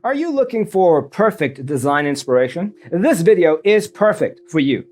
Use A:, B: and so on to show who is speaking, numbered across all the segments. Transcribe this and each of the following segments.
A: Are you looking for perfect design inspiration? This video is perfect for you.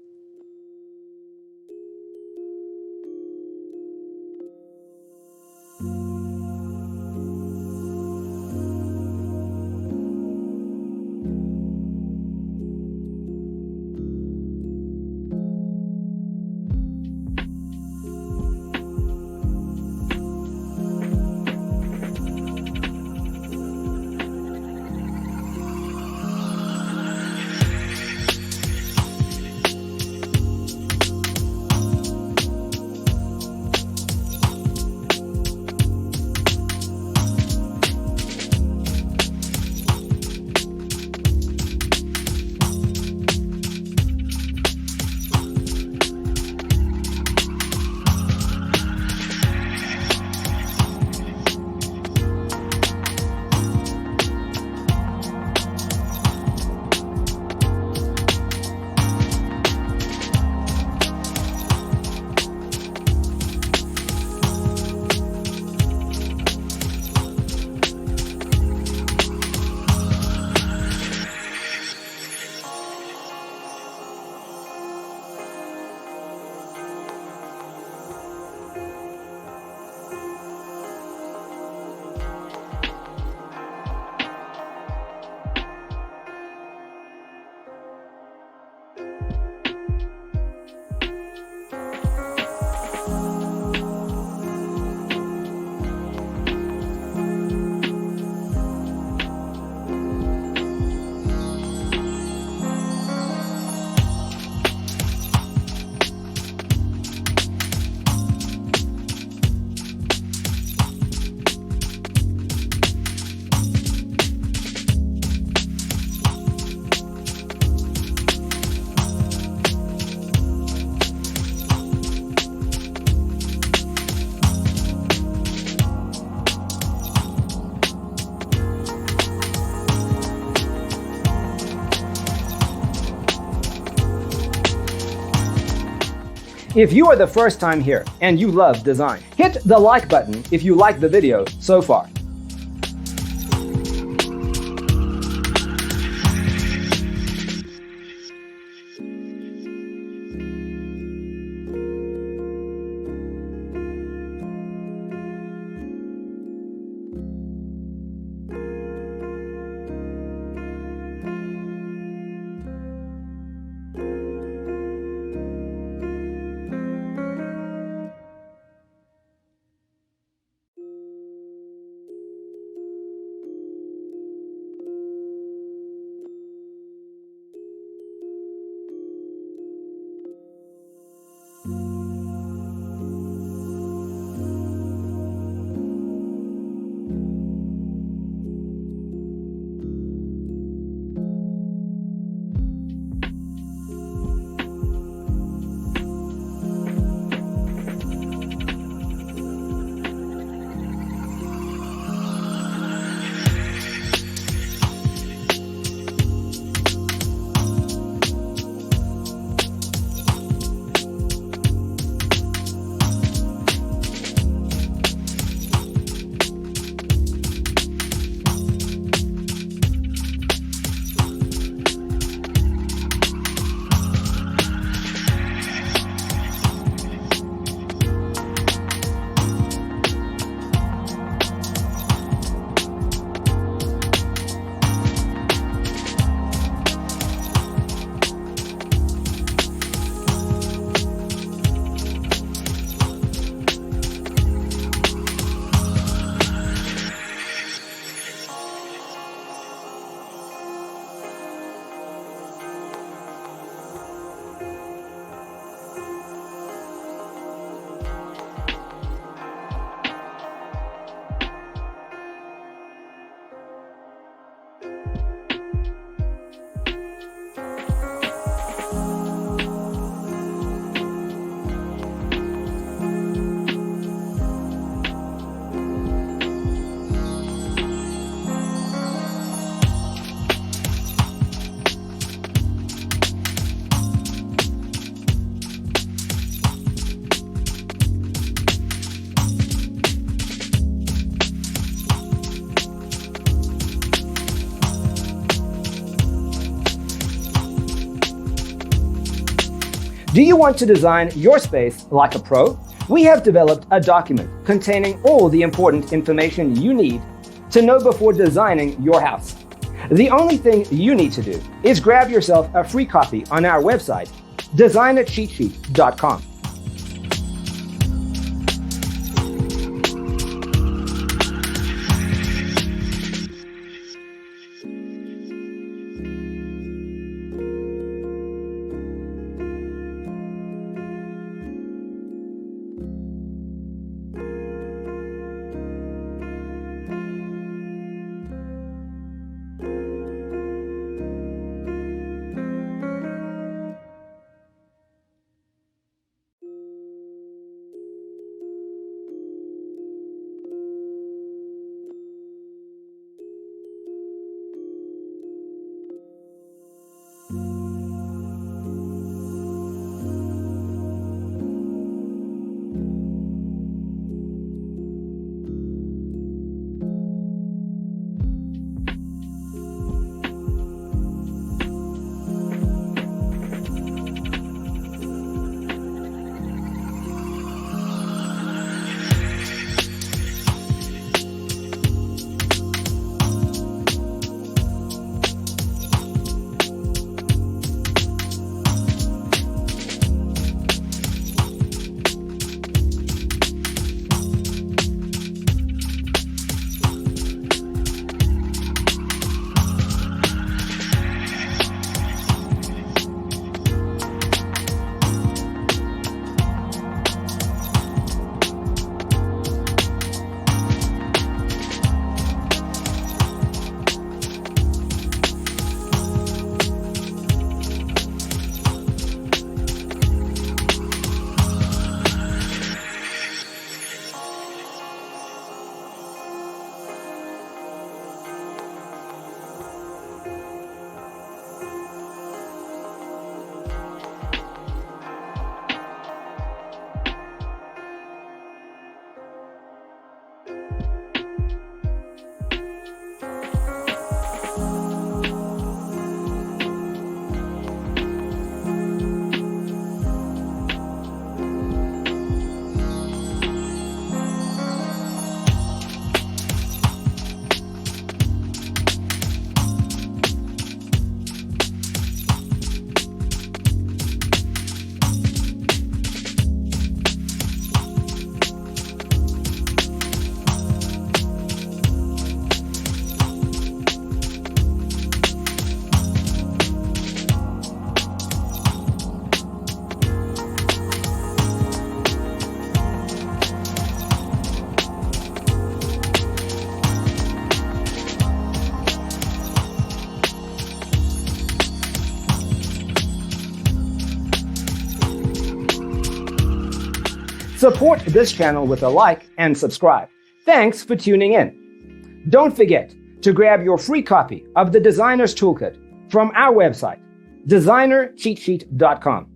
A: If you are the first time here and you love design, hit the like button if you like the video so far. Do you want to design your space like a pro? We have developed a document containing all the important information you need to know before designing your house. The only thing you need to do is grab yourself a free copy on our website, designercheatsheet.com. Support this channel with a like and subscribe. Thanks for tuning in. Don't forget to grab your free copy of the Designer's Toolkit from our website, designercheatsheet.com.